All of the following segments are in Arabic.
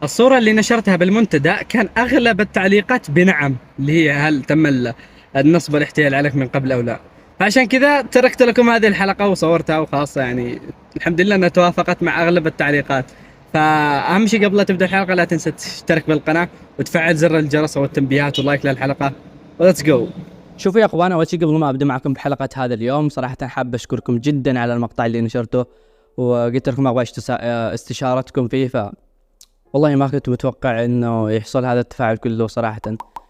الصورة اللي نشرتها بالمنتدى كان أغلب التعليقات بنعم، اللي هي هل تم النصب والاحتيال عليك من قبل أو لا. فعشان كذا تركت لكم هذه الحلقة وصورتها وخلاص، يعني الحمد لله أنها توافقت مع أغلب التعليقات. فأهم شيء قبل لا تبدأ الحلقة لا تنسى تشترك بالقناة وتفعل زر الجرس والتنبيهات ولايك للحلقة. وليتس جو. شوفوا يا اخوان، اول شيء قبل ما ابدا معكم بحلقه هذا اليوم صراحه حاب اشكركم جدا على المقطع اللي نشرته، وقلت لكم ابغى استشارتكم فيه. والله ما كنت متوقع انه يحصل هذا التفاعل كله. صراحه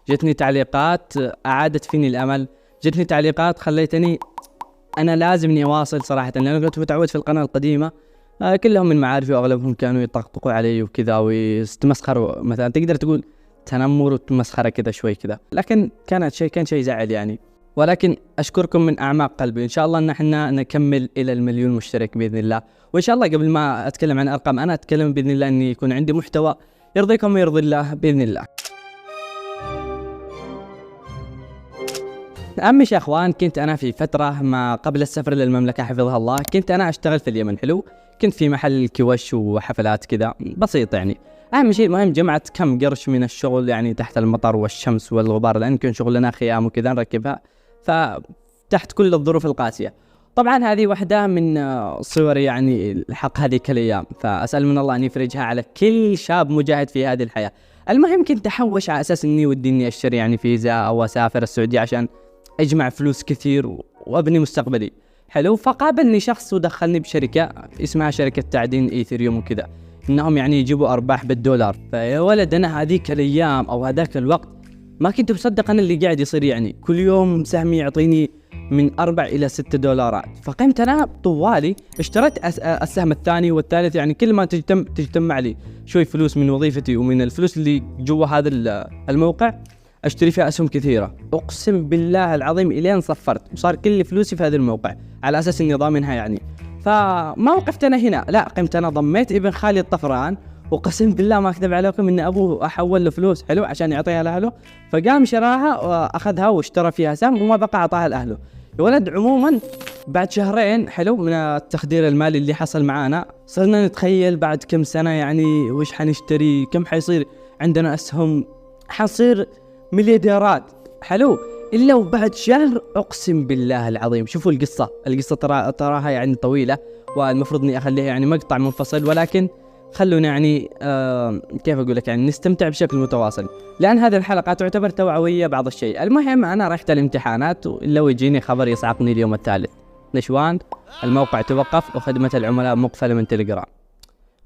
جتني تعليقات اعادت فيني الامل، جتني تعليقات خليتني انا لازم اواصل صراحه، لانه كنت متعود في القناه القديمه كلهم من معارفي واغلبهم كانوا يطقطقوا علي وكذا ويستمسخروا، مثلا تقدر تقول تنمر وتمسخره كذا شوي كذا، لكن كان شيء زعل يعني. ولكن اشكركم من اعماق قلبي، ان شاء الله ان احنا نكمل الى المليون مشترك باذن الله. وان شاء الله قبل ما اتكلم عن ارقام انا اتكلم باذن الله اني يكون عندي محتوى يرضيكم ويرضي الله باذن الله. أمش يا أخوان، كنت أنا في فترة ما قبل السفر للمملكة حفظها الله، كنت أنا أشتغل في اليمن. حلو، كنت في محل كوش وحفلات كذا بسيط يعني. أهم شيء المهم جمعت كم قرش من الشغل يعني تحت المطر والشمس والغبار، لأن كان شغلنا خيام وكذا نركبها، فتحت كل الظروف القاسية. طبعا هذه واحدة من صور يعني حق هذيك الأيام، فأسأل من الله أن يفرجها على كل شاب مجاهد في هذه الحياة. المهم كنت أحوش على أساس إني ودي أشتري يعني فيزا أو أسافر السعودية عشان اجمع فلوس كثير وابني مستقبلي. حلو، فقابلني شخص ودخلني بشركه اسمها شركه تعدين ايثيريوم وكذا، انهم يعني يجيبوا ارباح بالدولار. فيا ولد انا هذيك الايام او هذاك الوقت ما كنت مصدق انا اللي قاعد يصير، يعني كل يوم سهمي يعطيني من 4 إلى 6 دولارات. فقمت أنا طوالي اشتريت السهم الثاني والثالث، يعني كل ما تجتمع لي شوي فلوس من وظيفتي ومن الفلوس اللي جوا هذا الموقع اشتري فيها اسهم كثيره. اقسم بالله العظيم الين صفرت وصار كل فلوسي في هذا الموقع على اساس اني ضامنها يعني. فما وقفت انا هنا، لا قمت انا ضميت ابن خالي الطفران، وقسم بالله ما اكذب عليكم ان ابوه احول له فلوس حلو عشان يعطيها لاهله، فقام شراها واخذها واشترى فيها سهم وما بقى اعطاها لاهله. يا ولد عموما بعد شهرين حلو من التخدير المالي اللي حصل معانا، صرنا نتخيل بعد كم سنه يعني وش حنشتري، كم حيصير عندنا اسهم، حنصير مليارديرات. حلو، الا وبعد شهر اقسم بالله العظيم. شوفوا القصه تراها يعني طويله، والمفروض اني اخليها يعني مقطع منفصل، ولكن خلونا يعني كيف اقول لك يعني نستمتع بشكل متواصل، لان هذه الحلقه تعتبر توعويه بعض الشيء. المهم انا رحت الامتحانات ولو يجيني خبر يصعقني اليوم الثالث، نشوان الموقع توقف وخدمه العملاء مقفله من تليجرام.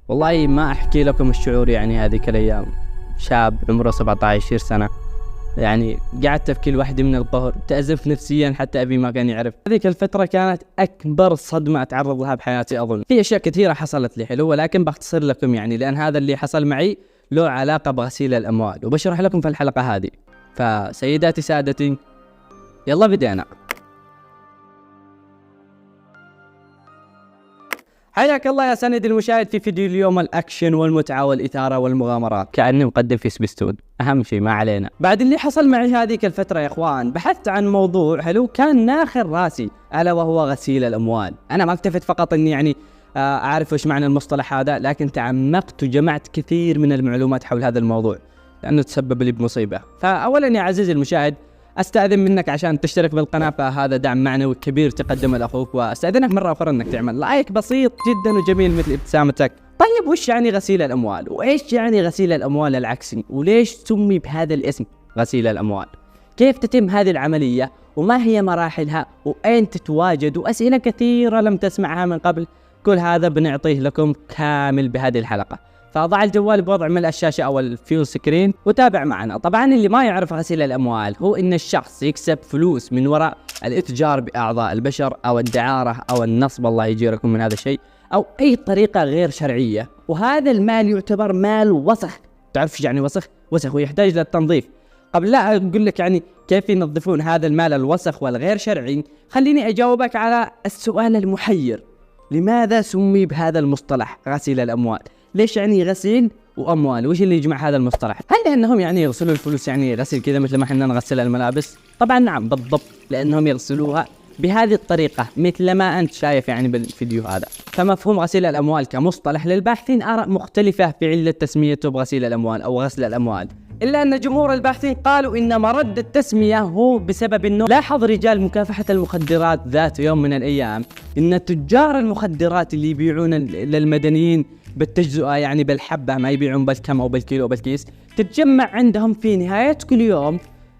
والله ما احكي لكم الشعور يعني هذيك الايام. شاب عمره 17 سنه يعني قعدت في كل واحدة من القهر، تأزمت نفسيا حتى أبي ما كان يعرف. هذيك الفترة كانت أكبر صدمة أتعرض لها بحياتي أظن. في أشياء كثيرة حصلت لي حلو، ولكن بختصر لكم يعني لأن هذا اللي حصل معي له علاقة بغسيل الأموال، وبشرح لكم في الحلقة هذه. فسيداتي سادتي يلا بدينا. حياك الله يا سند المشاهد في فيديو اليوم، الأكشن والمتعة والإثارة والمغامرات، كأني مقدم في سبيستون. أهم شيء ما علينا. بعد اللي حصل معي هذيك الفترة يا إخوان بحثت عن موضوع حلو كان ناخر راسي، ألا وهو غسيل الأموال. أنا ما اكتفيت فقط إني يعني أعرف إيش معنى المصطلح هذا، لكن تعمقت وجمعت كثير من المعلومات حول هذا الموضوع لأنه تسبب لي بمصيبة. فأولا يا عزيزي المشاهد استاذن منك عشان تشترك بالقناه، فهذا دعم معنوي كبير تقدمه لاخوك، واستاذنك مره اخرى انك تعمل لايك بسيط جدا وجميل مثل ابتسامتك. طيب وش يعني غسيل الاموال؟ وايش يعني غسيل الاموال العكسي؟ وليش سمي بهذا الاسم غسيل الاموال؟ كيف تتم هذه العمليه؟ وما هي مراحلها؟ واين تتواجد؟ واسئله كثيره لم تسمعها من قبل. كل هذا بنعطيه لكم كامل بهذه الحلقه، فضع الجوال بوضع ملء الشاشة أو الفيول سكرين وتابع معنا. طبعا اللي ما يعرف غسيل الأموال هو إن الشخص يكسب فلوس من وراء الإتجار بأعضاء البشر أو الدعارة أو النصب، الله يجيركم من هذا الشيء، أو أي طريقة غير شرعية. وهذا المال يعتبر مال وسخ. تعرف ايش يعني وسخ؟ وسخ ويحتاج للتنظيف. قبل لا أقول لك يعني كيف ينظفون هذا المال الوسخ والغير شرعي، خليني أجاوبك على السؤال المحير: لماذا سمي بهذا المصطلح غسيل الأموال؟ ليش يعني غسيل وأموال؟ وش اللي يجمع هذا المصطلح؟ هل لأنهم يعني يغسلوا الفلوس يعني غسيل كذا مثل ما احنا نغسل الملابس؟ طبعا نعم بالضبط، لأنهم يغسلوها بهذه الطريقة مثل ما أنت شايف يعني بالفيديو هذا. فمفهوم غسيل الأموال كمصطلح للباحثين آراء مختلفة في علة تسميته بغسيل الأموال أو غسل الأموال، إلا أن جمهور الباحثين قالوا إن مرد التسمية هو بسبب أنه لاحظ رجال مكافحة المخدرات ذات يوم من الأيام إن تجار المخدرات اللي يبيعون للمدنيين بالتجزئة يعني بالحبة، ما يبيعون بالكم أو بالكيلو أو بالكيس، تتجمع عندهم في نهاية كل يوم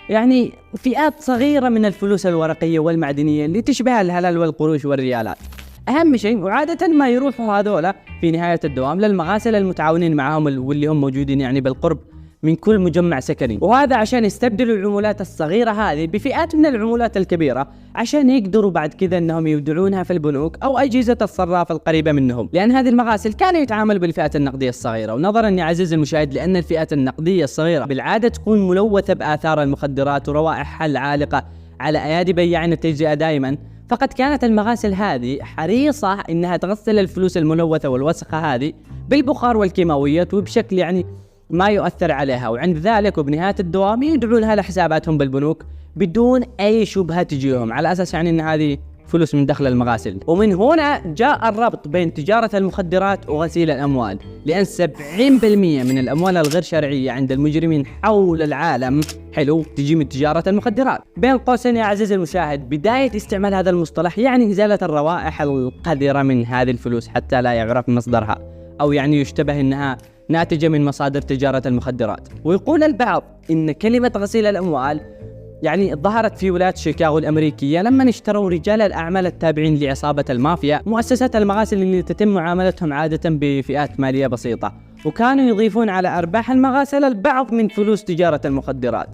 يعني فئات صغيرة من الفلوس الورقية والمعدنية اللي تشبه الهلال والقروش والريالات. أهم شيء وعادة ما يروحوا هذولا في نهاية الدوام للمغاسل المتعاونين معهم واللي هم موجودين يعني بالقرب من كل مجمع سكني، وهذا عشان يستبدلوا العمولات الصغيرة هذه بفئات من العمولات الكبيرة عشان يقدروا بعد كذا انهم يودعونها في البنوك او اجهزة الصراف القريبة منهم، لان هذه المغاسل كانوا يتعاملوا بالفئات النقدية الصغيرة. ونظرا يا عزيزي المشاهد لان الفئات النقدية الصغيرة بالعادة تكون ملوثة باثار المخدرات وروائحها العالقة على ايادي بياعين التجزئة دائما، فقد كانت المغاسل هذه حريصة انها تغسل الفلوس الملوثة والوسخة هذه بالبخار والكيماويات وبشكل يعني ما يؤثر عليها، وعند ذلك وبنهاية الدوام يدعونها لحساباتهم بالبنوك بدون أي شبهة تجيهم، على أساس يعني أن هذه فلوس من دخل المغاسل. ومن هنا جاء الربط بين تجارة المخدرات وغسيل الأموال، لأن 70% من الأموال الغير شرعية عند المجرمين حول العالم تجي من تجارة المخدرات. بين قوسين يا عزيزي المشاهد، بداية استعمال هذا المصطلح يعني إزالة الروائح القذرة من هذه الفلوس حتى لا يعرف مصدرها، أو يعني يشتبه أنها ناتجة من مصادر تجارة المخدرات. ويقول البعض إن كلمة غسيل الأموال يعني ظهرت في ولاية شيكاغو الأمريكية لما اشتروا رجال الأعمال التابعين لعصابة المافيا مؤسسات المغاسل اللي تتم معاملتهم عادة بفئات مالية بسيطة، وكانوا يضيفون على أرباح المغاسل البعض من فلوس تجارة المخدرات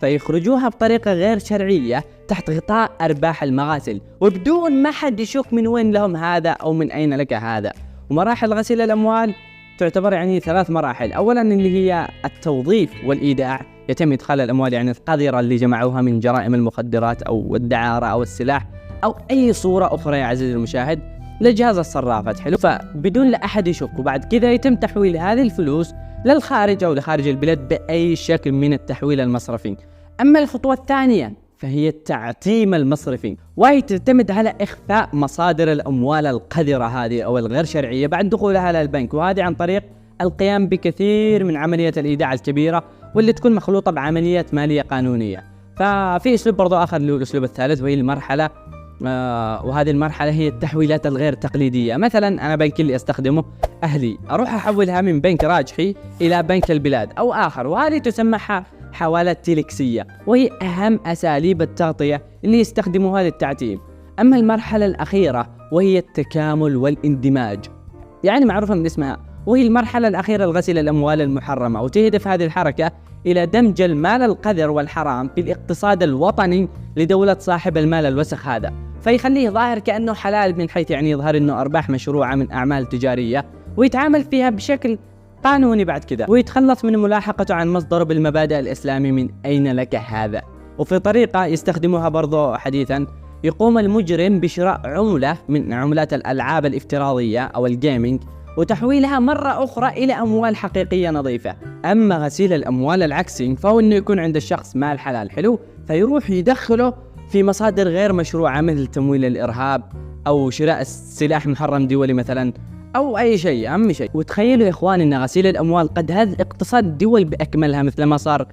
فيخرجوها بطريقة غير شرعية تحت غطاء أرباح المغاسل وبدون ما حد يشك من وين لهم هذا أو من أين لك هذا. ومراحل غسيل الأموال تعتبر يعني 3 مراحل. أولا اللي هي التوظيف والإيداع، يتم إدخال الأموال يعني القذرة اللي جمعوها من جرائم المخدرات أو الدعارة أو السلاح أو أي صورة أخرى يا عزيزي المشاهد لجهاز الصرافات فبدون لا أحد يشك. وبعد كذا يتم تحويل هذه الفلوس للخارج أو لخارج البلاد بأي شكل من التحويل المصرفي. أما الخطوة الثانية فهي التعتيم المصرفي، وهي تعتمد على إخفاء مصادر الأموال القذرة هذه أو الغير شرعية بعد دخولها للبنك، وهذه عن طريق القيام بكثير من عملية الإيداع الكبيرة واللي تكون مخلوطة بعمليات مالية قانونية. ففي أسلوب برضو آخر اللي هو الأسلوب الثالث، وهي المرحلة وهذه المرحلة هي التحويلات الغير تقليدية. مثلا أنا بنك اللي أستخدمه أهلي أروح أحولها من بنك راجحي إلى بنك البلاد أو آخر، وهذه تسمى حوالات تيلكسية، وهي أهم أساليب التغطية اللي يستخدموها للتعتيم. أما المرحلة الأخيرة وهي التكامل والاندماج، يعني معروفة من اسمها، وهي المرحلة الأخيرة لغسيل الأموال المحرمة، وتهدف هذه الحركة إلى دمج المال القذر والحرام في الاقتصاد الوطني لدولة صاحب المال الوسخ هذا، فيخليه ظاهر كأنه حلال من حيث يعني يظهر أنه أرباح مشروعة من أعمال تجارية ويتعامل فيها بشكل قانوني بعد كذا، ويتخلص من ملاحقته عن مصدره بالمبادئ الإسلامي من أين لك هذا. وفي طريقة يستخدموها برضو حديثا، يقوم المجرم بشراء عملة من عملات الألعاب الافتراضية أو الجيمينج وتحويلها مرة أخرى إلى أموال حقيقية نظيفة. أما غسيل الأموال العكسي فهو أنه يكون عند الشخص مال حلال فيروح يدخله في مصادر غير مشروعة مثل تمويل الإرهاب أو شراء سلاح محرم دولي مثلا أو أي شيء. أهم شيء وتخيلوا يا إخوان أن غسيل الأموال قد هز اقتصاد الدول بأكملها مثل ما صار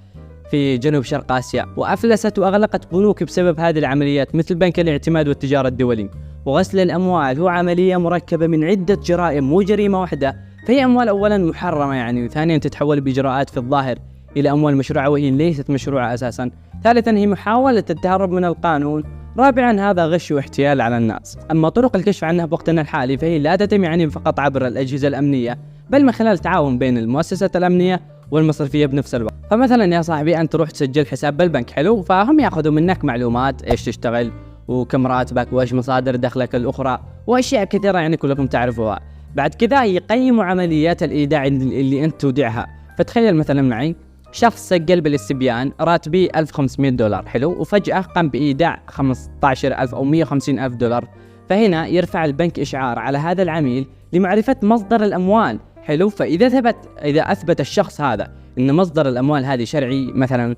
في جنوب شرق آسيا، وأفلست وأغلقت بنوك بسبب هذه العمليات مثل بنك الاعتماد والتجارة الدولي. وغسل الأموال هو عملية مركبة من عدة جرائم، مو جريمة واحدة. فهي أموال أولا محرمة يعني، وثانيا تتحول بإجراءات في الظاهر إلى أموال مشروعة وهي ليست مشروعة أساسا. ثالثا هي محاولة التهرب من القانون. رابعا هذا غش واحتيال على الناس. أما طرق الكشف عنها بوقتنا الحالي فهي لا تتم يعني فقط عبر الأجهزة الأمنية، بل من خلال تعاون بين المؤسسات الأمنية والمصرفية بنفس الوقت. فمثلا يا صاحبي أنت تروح تسجل حساب بالبنك فهم يأخذوا منك معلومات إيش تشتغل وكم راتبك وإيش مصادر دخلك الأخرى وأشياء كثيرة يعني كلكم تعرفوها. بعد كذا يقيموا عمليات الإيداع اللي أنت تودعها. فتخيل مثلا معي شخص سجل بالاستبيان راتبي $1500 وفجأة قام بإيداع 15,000 أو 150,000 دولار. فهنا يرفع البنك إشعار على هذا العميل لمعرفة مصدر الأموال. فإذا أثبت الشخص هذا أن مصدر الأموال هذه شرعي مثلا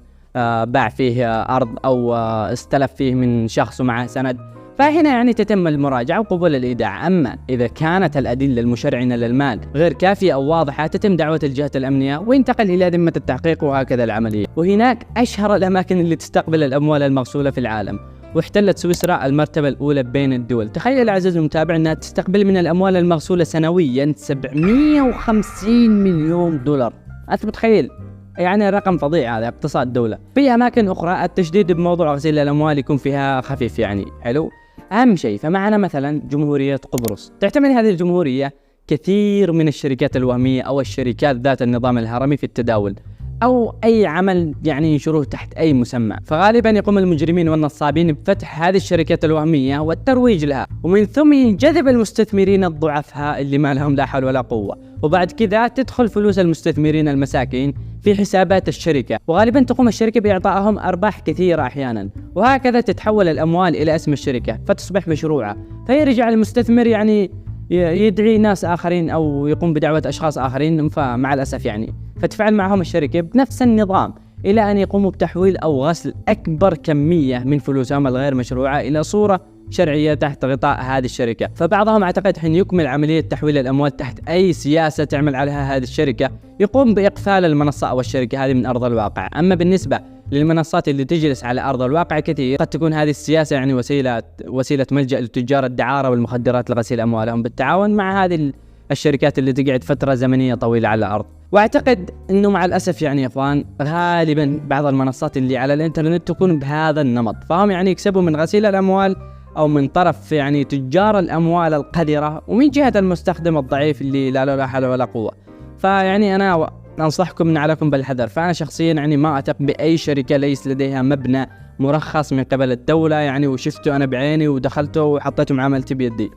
باع فيه أرض أو استلف فيه من شخص ومعه سند، فهنا يعني تتم المراجعة وقبول الإيداع. أما إذا كانت الأدلة المشرعنة للمال غير كافية أو واضحة تتم دعوة الجهات الأمنية وينتقل إلى ذمة التحقيق، وهكذا العملية. وهناك أشهر الأماكن اللي تستقبل الأموال المغسولة في العالم، واحتلت سويسرا المرتبة الأولى بين الدول. تخيل عزيزي المتابع أنها تستقبل من الأموال المغسولة سنويا 750 مليون دولار. أنت متخيل؟ يعني رقم فظيع، هذا اقتصاد دولة. في أماكن أخرى التشديد بموضوع غسيل الأموال يكون فيها خفيف، يعني حلو. أهم شيء فمعنا مثلا جمهورية قبرص. تعتمد هذه الجمهورية كثير من الشركات الوهمية أو الشركات ذات النظام الهرمي في التداول أو أي عمل يعني ينشروه تحت أي مسمى. فغالبا يقوم المجرمين والنصابين بفتح هذه الشركات الوهمية والترويج لها، ومن ثم ينجذب المستثمرين الضعفاء اللي ما لهم لا حول ولا قوة، وبعد كذا تدخل فلوس المستثمرين المساكين في حسابات الشركة، وغالبا تقوم الشركة بإعطائهم أرباح كثيرة أحيانا، وهكذا تتحول الأموال إلى اسم الشركة فتصبح مشروعة. فيرجع المستثمر يعني يدعي ناس آخرين أو يقوم بدعوة أشخاص آخرين، فمع الأسف يعني فتفعل معهم الشركة بنفس النظام إلى أن يقوموا بتحويل أو غسل أكبر كمية من فلوسهم الغير مشروعة إلى صورة شرعية تحت غطاء هذه الشركة. فبعضهم أعتقد حين يكمل عملية تحويل الأموال تحت أي سياسة تعمل عليها هذه الشركة يقوم بإقفال المنصة أو الشركة هذه من أرض الواقع. أما بالنسبة للمنصات اللي تجلس على أرض الواقع كثير، قد تكون هذه السياسة يعني وسيلة ملجأ لتجار الدعارة والمخدرات لغسيل أموالهم بالتعاون مع هذه الشركات اللي تقعد فترة زمنية طويلة على الأرض. واعتقد انه مع الاسف يعني يا اخوان غالبا بعض المنصات اللي على الانترنت تكون بهذا النمط، فهم يعني يكسبوا من غسيل الاموال او من طرف يعني تجار الاموال القذرة، ومن جهة المستخدم الضعيف اللي لا له لا حول ولا قوة. فيعني انا انصحكم ان عليكم بالحذر. فانا شخصيا يعني ما اثق باي شركة ليس لديها مبنى مرخص من قبل الدولة يعني وشفته انا بعيني ودخلته وحطيته معاملتي بيدي.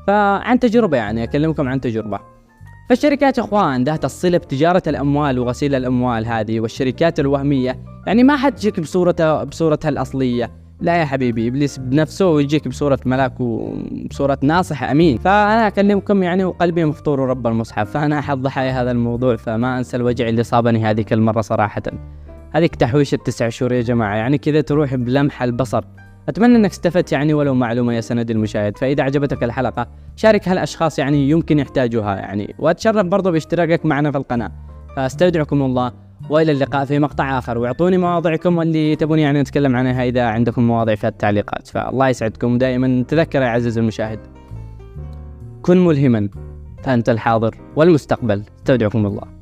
فعن تجربة يعني اكلمكم عن تجربة. فالشركات اخوان ذات الصلة بتجارة الاموال وغسيل الاموال هذه والشركات الوهمية يعني ما حد يجيك بصورتها الاصلية، لا يا حبيبي، ابليس بنفسه ويجيك بصورة ملاك وبصورة ناصح امين. فانا اكلمكم يعني وقلبي مفطور رب المصحف، فانا احد ضحايا هذا الموضوع، فما انسى الوجع اللي صابني هذيك المرة صراحة. هذيك تحويشة 9 شهور يا جماعة، يعني كذا تروح بلمح البصر. أتمنى أنك استفدت يعني ولو معلومة يا سندي المشاهد. فإذا عجبتك الحلقة شاركها الأشخاص يعني يمكن يحتاجوها يعني، وأتشرف برضو باشتراكك معنا في القناة. فاستودعكم الله وإلى اللقاء في مقطع آخر، واعطوني مواضيعكم اللي تبوني يعني نتكلم عنها إذا عندكم مواضيع في التعليقات. فالله يسعدكم دائما. تذكر يا عزيزي المشاهد، كن ملهما فأنت الحاضر والمستقبل. استودعكم الله.